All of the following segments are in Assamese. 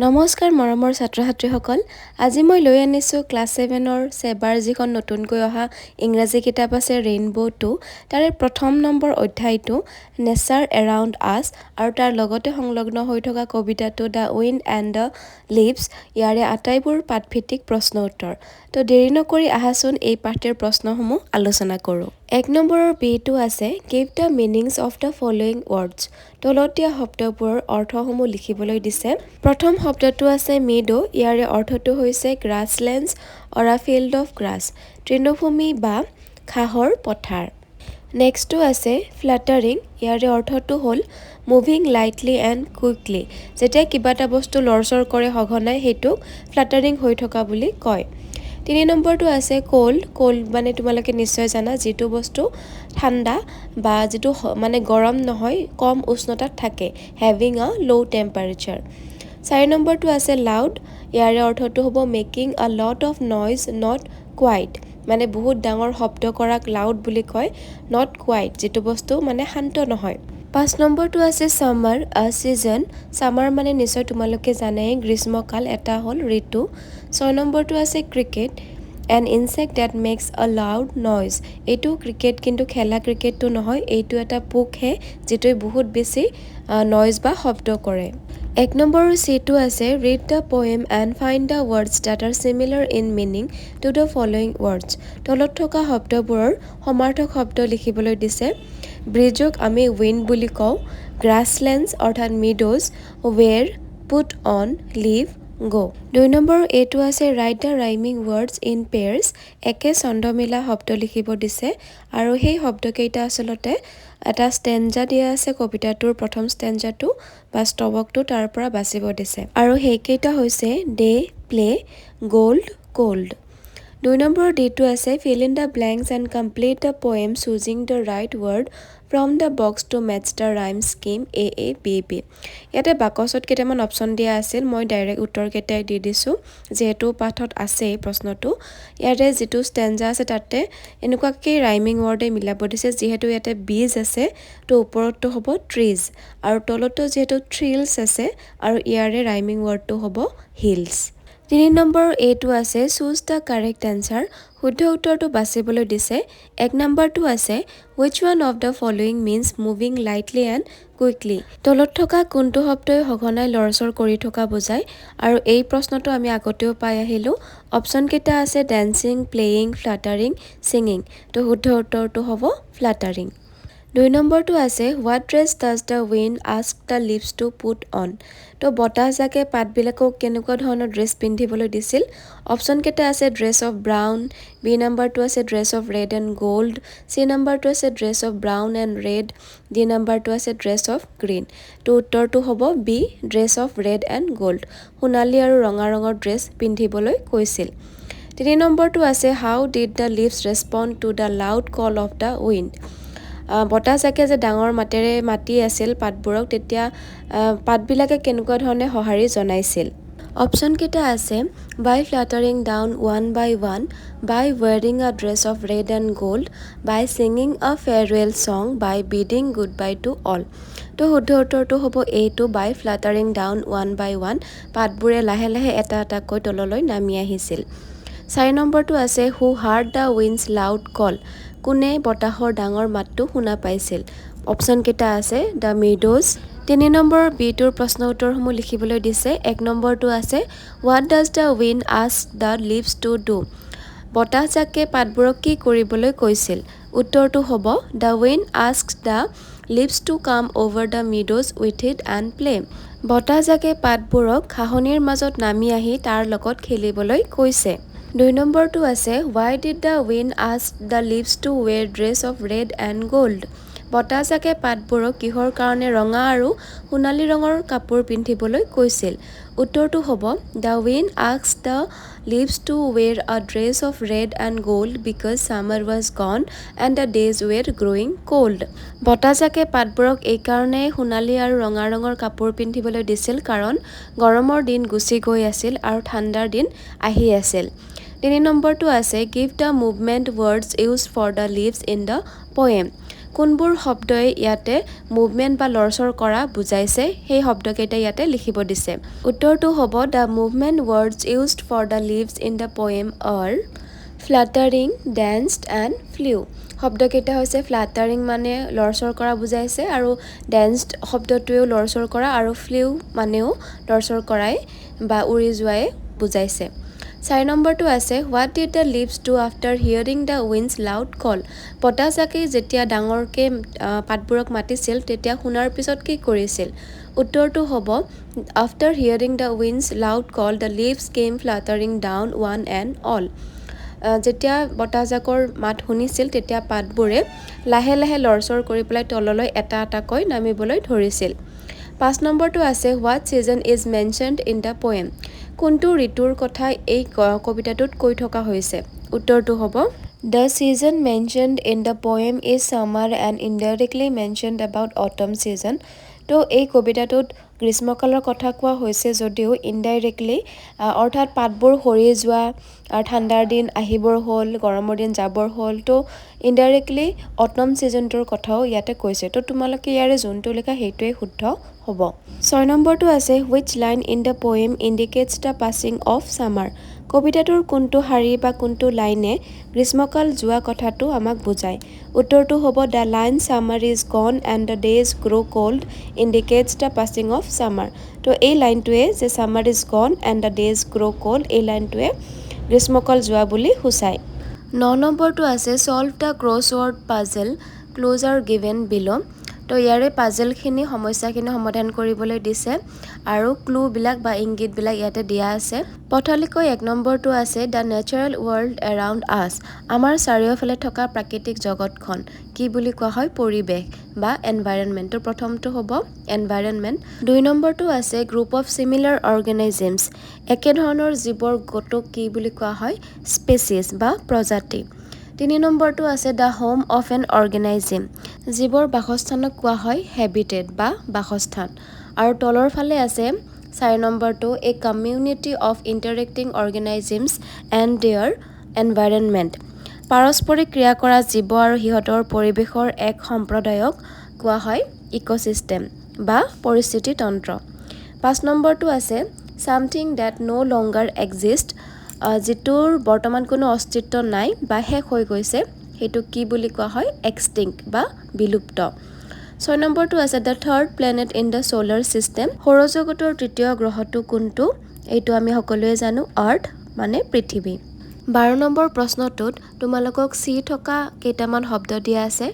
নমস্কাৰ মৰমৰ ছাত্ৰ-ছাত্ৰীসকল আজি মই লৈ আনিছো ক্লাছ 7ৰ সেবাৰ যিখন নতুনকৈ অহা ইংৰাজী কিতাপ আছে ৰেইনবো 2 তাৰে প্ৰথম নম্বৰ অধ্যায়টো নেচাৰ এৰাউণ্ড আছ আৰু তাৰ লগতে সংলগ্ন হৈ থকা কবিতাটো দা উইণ্ড এণ্ড দ্য লিভছ ইয়াৰে আটাইবোৰ পাঠভিত্তিক প্ৰশ্ন উত্তৰ তো দেৰি নকৰি আহাচোন এই পাঠৰ প্ৰশ্নসমূহ আলোচনা কৰোঁ এক নম্বৰৰ বিটো আছে give the meanings of the following words তলত দিয়া শব্দবোৰৰ অৰ্থসমূহ লিখিবলৈ দিছে প্ৰথম শব্দটো আছে মিডো ইয়াৰে অৰ্থটো হৈছে গ্ৰাছলেণ্ডছ অৰ আ ফিল্ড অফ গ্ৰাছ তৃণভূমি বা ঘাঁহৰ পথাৰ নেক্সটটো আছে ফ্লাটাৰিং ইয়াৰে অৰ্থটো হ'ল মুভিং লাইটলি এণ্ড কুইকলি যেতিয়া কিবা এটা বস্তু লৰচৰ কৰে সঘনাই সেইটোক ফ্লাটাৰিং হৈ থকা বুলি কয় 3 নম্বৰটো আছে কোল্ড মানে তোমালোকে নিশ্চয় জানা যিটো বস্তু ঠাণ্ডা বা যিটো মানে গৰম নহয় কম উষ্ণতাত থাকে হেভিং আ লো টেম্পাৰেচাৰ 4 নম্বৰটো আছে লাউড ইয়াৰে অৰ্থটো হ'ব মেকিং আ lot of noise not quiet মানে বহুত ডাঙৰ শব্দ কৰাক লাউড বুলি কয় নট কোৱাইট যিটো বস্তু মানে শান্ত নহয় 5 নম্বৰটো আছে সামাৰ আ সিজন সামাৰ মানে নিশ্চয় তোমালোকে জানে গ্ৰীষ্মকাল এটা হ'ল ঋতু 6 নম্বৰটো আছে cricket an insect that makes a loud noise এইটো ক্ৰিকেট কিন্তু খেলা ক্ৰিকেটটো নহয় এইটো এটা পোকহে যেটো বহুত বেছি নইজ বা শব্দ কৰে এক নম্বৰৰ সিটো আছে read the poem and find the words that are similar in meaning to the following words তলত থকা শব্দবোৰৰ সমাৰ্থক শব্দ লিখিবলৈ দিছে ব্ৰিজক আমি উইণ্ড বুলি কওঁ গ্ৰাছলেণ্ডছ অৰ্থাৎ meadows where put on leave go 2 number এটো আছে write the rhyming words in pairs একে ছন্দমিলা শব্দ লিখিব দিছে আৰু সেই শব্দকেইটা আসলতে এটা ষ্টেঞ্জা দিয়া আছে কবিতাটোৰ প্ৰথম ষ্টেঞ্জাটো বা স্তবকটো তাৰ পৰা বাছিব দিছে আৰু সেইকেইটা হৈছে day play gold cold 2 number ডিটো আছে fill in the blanks and complete the poem choosing the right word from the box to match the rhyme scheme AABB ইয়াতে বাকচত কেইটামান অপচন দিয়া আছিল মই ডাইৰেক্ট উত্তৰ কেইটাই দি দিছো যেহেতু পাঠত আছে প্ৰশ্নটো ইয়াতে যেটো ষ্টেঞ্জা আছে তাতে এনেকুৱাকৈ ৰাইমিং ৱৰ্ডে মিলাব দিছে যেহেতু ইয়াতে বীজ আছে তো ওপৰতটো হ'ব ট্ৰিজ আৰু তলতো যেহেতু থ্ৰিলছ আছে আৰু ইয়াৰে ৰাইমিং ৱৰ্ডটো হ'ব হিলছ 3 নম্বৰ এটো আছে choose the correct answer শুদ্ধ উত্তৰটো বাছিবলৈ দিছে এক নম্বৰটো আছে which one of the following means moving lightly and quickly তলত থকা কোনটো শব্দই সঘনাই লৰচৰ কৰি থকা বুজায় আৰু এই প্ৰশ্নটো আমি আগতেও পাই আহিলো অপচন কেইটা আছে ড্যান্সিং প্লেইং ফ্লাটাৰিং সিঙ্গিং তো শুদ্ধ উত্তৰটো হ'ব ফ্লাটাৰিং 2 নম্বৰটো আছে what dress does the wind ask the leaves to put on তো বতাহ জাকে পাতবিলাকক কেনেকুৱা ধৰণৰ ড্ৰেছ পিন্ধিবলৈ দিছিল অপচন কেইটা আছে ড্ৰেছ অফ ব্ৰাউন বি নম্বৰটো আছে dress of red and gold C নম্বৰটো আছে dress of brown and red D নম্বৰটো আছে ড্ৰেছ অফ গ্ৰীণ তো উত্তৰটো হ'ব B dress of red and gold সোণালী আৰু ৰঙা ৰঙৰ ড্ৰেছ পিন্ধিবলৈ কৈছিল 3 নম্বৰটো আছে how did the leaves respond to the loud call of the wind বতাহ জাকে যে ডাঙৰ মাতেৰে মাতি আছিল পাতবোৰক তেতিয়া পাতবিলাকে কেনেকুৱা ধৰণে সঁহাৰি জনাইছিল অপচন কেইটা আছে by fluttering down one by one by wearing a dress of red and gold by singing a farewell song by bidding goodbye to all তো শুদ্ধ উত্তৰটো হ'ব এইটো by fluttering down one by one পাতবোৰে লাহে লাহে এটা এটাকৈ তললৈ নামি আহিছিল 4 নম্বৰটো আছে who heard the wind's loud call কোনে বতাহৰ ডাঙৰ মাতটো শুনা পাইছিল অপচন কেইটা আছে the meadows 3 নম্বৰ বিটোৰ প্ৰশ্ন উত্তৰসমূহ লিখিবলৈ দিছে 1 নম্বৰটো আছে what does the wind ask the leaves to do বতাহ জাকে পাতবোৰক কি কৰিবলৈ কৈছিল উত্তৰটো হ'ব the wind asks the leaves to come over the meadows with it and play বতাহ জাকে পাতবোৰক ঘাঁহনিৰ মাজত নামি আহি তাৰ লগত খেলিবলৈ কৈছে 2 নম্বৰটো আছে why did the wind ask the leaves to wear dress of red and gold বতাহ জাকে পাতবোৰক কিহৰ কাৰণে ৰঙা আৰু সোণালী ৰঙৰ কাপোৰ পিন্ধিবলৈ কৈছিল উত্তৰটো হ'ব the wind asked the leaves to wear a dress of red and gold because summer was gone and the days were growing cold বতাহ জাকে পাতবোৰক এই কাৰণে সোণালী আৰু ৰঙা ৰঙৰ কাপোৰ পিন্ধিবলৈ দিছিল কাৰণ গৰমৰ দিন গুচি গৈ আছিল আৰু ঠাণ্ডাৰ দিন আহি আছিল 3 নম্বৰটো আছে give the movement words used for the leaves in the poem কোনবোৰ শব্দই ইয়াতে মুভমেণ্ট বা লৰচৰ কৰা বুজাইছে সেই শব্দকেইটা ইয়াতে লিখিব দিছে উত্তৰটো হ'ব the movement words used for the leaves in the poem are fluttering danced and flew শব্দকেইটা হৈছে ফ্লাটাৰিং মানে লৰচৰ কৰা বুজাইছে আৰু ডেন্সড শব্দটোৱেও লৰচৰ কৰা আৰু ফ্লিউ মানেও লৰচৰ কৰাই বা উৰি যোৱাই বুজাইছে 4 নম্বৰটো আছে what did the leaves do after hearing the wind's loud call বতাহজাকে যেতিয়া ডাঙৰকৈ পাতবোৰক মাতিছিল তেতিয়া শুনাৰ পিছত কি কৰিছিল উত্তৰটো হ'ব after hearing the wind's loud call the leaves came fluttering down one and all যেতিয়া বতাহজাকৰ মাত শুনিছিল তেতিয়া পাতবোৰে লাহে লাহে লৰচৰ কৰি পেলাই তললৈ এটা এটাকৈ নামিবলৈ ধৰিছিল 5 নম্বৰটো আছে what season is mentioned in the poem কোনটো ঋতুৰ কথা এই কবিতাটোত কৈ থকা হৈছে উত্তৰটো হ'ব the season mentioned in the poem is summer and indirectly mentioned about autumn season তো এই কবিতাটোত গ্ৰীষ্মকালৰ কথা কোৱা হৈছে যদিও ইনডাইৰেক্টলি অৰ্থাৎ পাতবোৰ সৰি যোৱা আৰু ঠাণ্ডাৰ দিন আহিবৰ হ'ল গৰমৰ দিন যাবৰ হ'ল তো ইনডাইৰেক্টলি অটম ছিজনটোৰ কথাও ইয়াতে কৈছে তো তোমালোকে ইয়াৰে যোনটো লিখা সেইটোৱে শুদ্ধ হ'ব 6 নম্বৰটো আছে which line in the poem indicates the passing of summer কবিতাটোৰ কোনটো শাৰী বা কোনটো লাইনে গ্ৰীষ্মকাল যোৱা কথাটো আমাক বুজায় উত্তৰটো হ'ব the line summer is gone and the days grow' cold indicates the passing of summer তো এই লাইনটোৱে যে summer is gone and the days grow' cold এই লাইনটোৱে গ্ৰীষ্মকাল যোৱা বুলি সূচায় 9 নম্বৰটো আছে solve the crossword puzzle clues are given below' তো ইয়াৰে পাজলখিনি সমস্যাখিনি সমাধান কৰিবলৈ দিছে আৰু ক্লুবিলাক বা ইংগিতবিলাক ইয়াতে দিয়া আছে পথালিকৈ 1 নম্বৰটো আছে দ্য নেচাৰেল ৱৰ্ল্ড এৰাউণ্ড আছ আমাৰ চাৰিওফালে থকা প্ৰাকৃতিক জগতখন কি বুলি কোৱা হয় পৰিৱেশ বা এনভাইৰনমেণ্ট তো প্ৰথমটো হ'ব এনভাইৰনমেণ্ট 2 নম্বৰটো আছে গ্ৰুপ অফ চিমিলাৰ অৰ্গেনিজমছ একেধৰণৰ জীৱৰ গোটক কি বুলি কোৱা হয় স্পেচিছ বা প্ৰজাতি 3 নম্বৰটো আছে দ্য হোম অফ এন অৰ্গেনাইজিম জীৱৰ বাসস্থানক কোৱা হয় হেবিটেট বা বাসস্থান আৰু তলৰ ফালে আছে 4 নম্বৰটো a community of interacting organisms and their environment পাৰস্পৰিক ক্ৰিয়া কৰা জীৱ আৰু সিহঁতৰ পৰিৱেশৰ এক সম্প্ৰদায়ক কোৱা হয় ইক'ছিষ্টেম বা পৰিস্থিতি তন্ত্ৰ 5 নম্বৰটো আছে সামথিং ডেট ন' লংগাৰ এক্সিষ্ট যিটোৰ বৰ্তমান কোনো অস্তিত্ব নাই বা শেষ হৈ গৈছে সেইটো কি বুলি কোৱা হয় এক্সটিংক্ট বা বিলুপ্ত 6 নম্বৰটো আছে the third planet in the solar system সৌৰজগতৰ তৃতীয় গ্ৰহটো কোনটো এইটো আমি সকলোৱে জানো আৰ্থ মানে পৃথিৱী 12 নম্বৰ প্ৰশ্নটোত তোমালোকক চি থকা কেইটামান শব্দ দিয়া আছে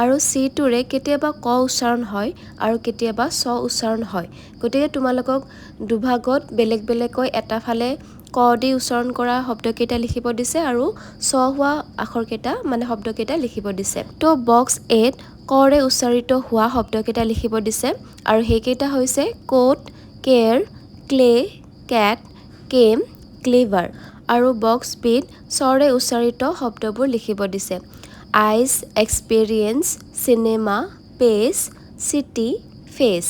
আৰু চিটোৰে কেতিয়াবা ক উচ্চাৰণ হয় আৰু কেতিয়াবা চ উচ্চাৰণ হয় গতিকে তোমালোকক দুভাগত বেলেগ বেলেগকৈ এটা ফালে ক দি উচ্চাৰণ কৰা শব্দকেইটা লিখিব দিছে আৰু চ হোৱা আখৰকেইটা মানে শব্দকেইটা লিখিব দিছে তো বক্স 8 কৰে উচ্চাৰিত হোৱা শব্দকেইটা লিখিব দিছে আৰু সেইকেইটা হৈছে coat care clay cat came clever আৰু বক্স বিত চৰে উচ্চাৰিত শব্দবোৰ লিখিব দিছে ice experience cinema page city face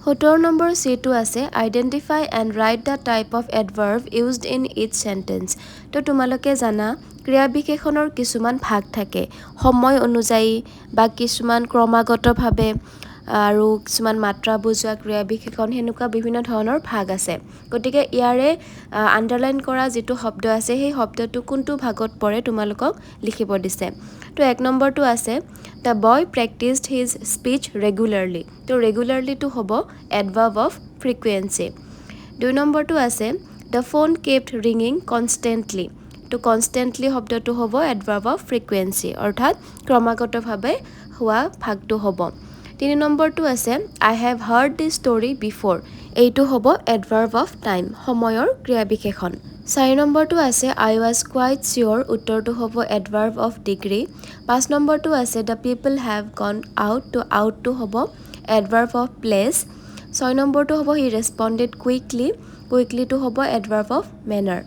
17 নম্বৰ চিটো আছে identify and write the type of adverb used in its sentence তো তোমালোকে জানা ক্ৰিয়া বিশেষণৰ কিছুমান ভাগ থাকে সময় অনুযায়ী বা কিছুমান ক্ৰমাগতভাৱে আৰু কিছুমান মাত্ৰা বুজোৱা ক্ৰিয়া বিশেষণ হেনেকুৱা বিভিন্ন ধৰণৰ ভাগ আছে গতিকে ইয়াৰে আন্ডাৰলাইন কৰা যিটো শব্দ আছে সেই শব্দটো কোনটো ভাগত পৰে তোমালোকক লিখিব দিছে তো 1 নম্বৰটো আছে the boy practised his speech regularly তো ৰেগুলাৰলিটো হ'ব এডভাৰ্ব অফ ফ্ৰিকুৱেঞ্চি 2 নম্বৰটো আছে দ্য ফোন কেপ্ট ৰিঙিং কনষ্টেণ্টলি তো কনষ্টেণ্টলি শব্দটো হ'ব এডভাৰ্ব অফ ফ্ৰিকুৱেঞ্চি অৰ্থাৎ ক্ৰমাগতভাৱে হোৱা ভাগটো হ'ব 3 নম্বৰটো আছে I have heard this story before এইটো হ'ব এডভাৰ্ব অফ টাইম সময়ৰ ক্ৰিয়া বিশেষণ 4 নম্বৰটো আছে আই ৱাজ কোৱাইট চিয়'ৰ উত্তৰটো হ'ব এডভাৰ্ব অফ ডিগ্ৰী 5 নম্বৰটো আছে the people have gone out তো আউটটো হ'ব এডভাৰ্ব অফ প্লেচ 6 নম্বৰটো হ'ব হি ৰেছপণ্ডেড কুইকলি কুইকলিটো হ'ব adverb of manner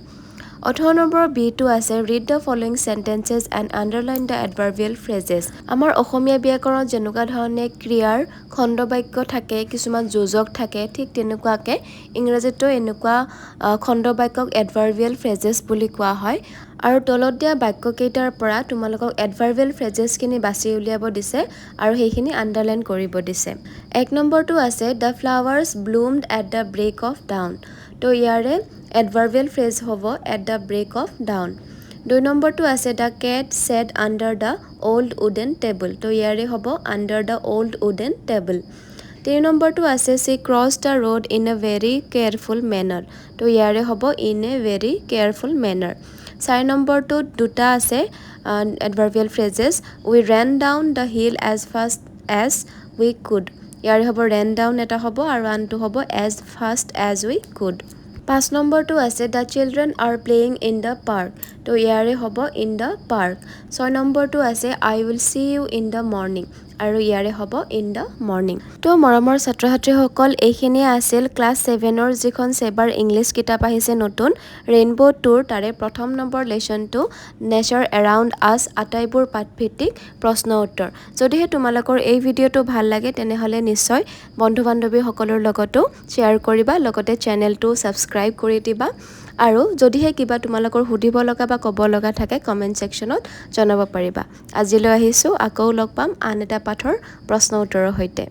18 number B2 আছে read the following sentences and underline the adverbial phrases আমাৰ অসমীয়া ব্যাকৰণত যেনেকুৱা ধৰণে ক্ৰিয়াৰ খণ্ডবাক্য থাকে কিছুমান যোজক থাকে ঠিক তেনেকুৱাকে ইংৰাজীতো এনেকুৱা খণ্ডবাক্যক adverbial phrases বুলি কোৱা হয় আৰু তলত দিয়া বাক্যকেইটাৰ পৰা তোমালোকক adverbial phrases খিনি বাছি উলিয়াব দিছে আৰু সেইখিনি আন্ডাৰলাইন কৰিব দিছে এক নম্বৰটো আছে the flowers bloomed at the break of dawn তো ইয়াৰে adverbial phrase হ'ব at the break of dawn 2 নম্বৰটো আছে the cat sat under the old wooden table তো ইয়াৰে হ'ব under the old wooden table 3 নম্বৰটো আছে she crossed the road in a very careful manner তো ইয়াৰে হ'ব in a very careful manner 4 নম্বৰটো দুটা আছে adverbial phrases we ran down the hill as fast as we could ইয়াৰে হ'ব ran down এটা হ'ব আৰু আনটো হ'ব as fast as we could 5 নম্বৰটো আছে the children are playing in the park তো ইয়াৰে হ'ব in the park 6 নম্বৰটো আছে I will see you in the morning আৰু ইয়াৰে হ'ব in the morning তো মৰমৰ ছাত্ৰ-ছাত্ৰীসকল এইখিনি আছিল ক্লাছ 7ৰ যিখন সেবাৰ ইংলিছ কিতাপ আহিছে নতুন ৰেইনবো টুৰ তাৰে প্ৰথম নম্বৰ লেসনটো নেচাৰ এৰাউণ্ড আস আটাইবোৰ পাঠভিত্তিক প্ৰশ্ন উত্তৰ যদিহে তোমালোকৰ এই ভিডিঅটো ভাল লাগে তেনেহলে নিশ্চয় বন্ধু-বান্ধৱী সকলৰ লগতো শ্বেয়াৰ কৰিবা লগতে চেনেলটো সাবস্ক্ৰাইব কৰি দিবা আৰু যদিহে কিবা তোমালোকৰ সুধিব লগা বা ক'ব লগা থাকে কমেন্ট সেকশনত জনাব পাৰিবা আজিলৈ আহিছো আকৌ লগ পাম আন এটা পাঠৰ প্ৰশ্ন উত্তৰৰ সৈতে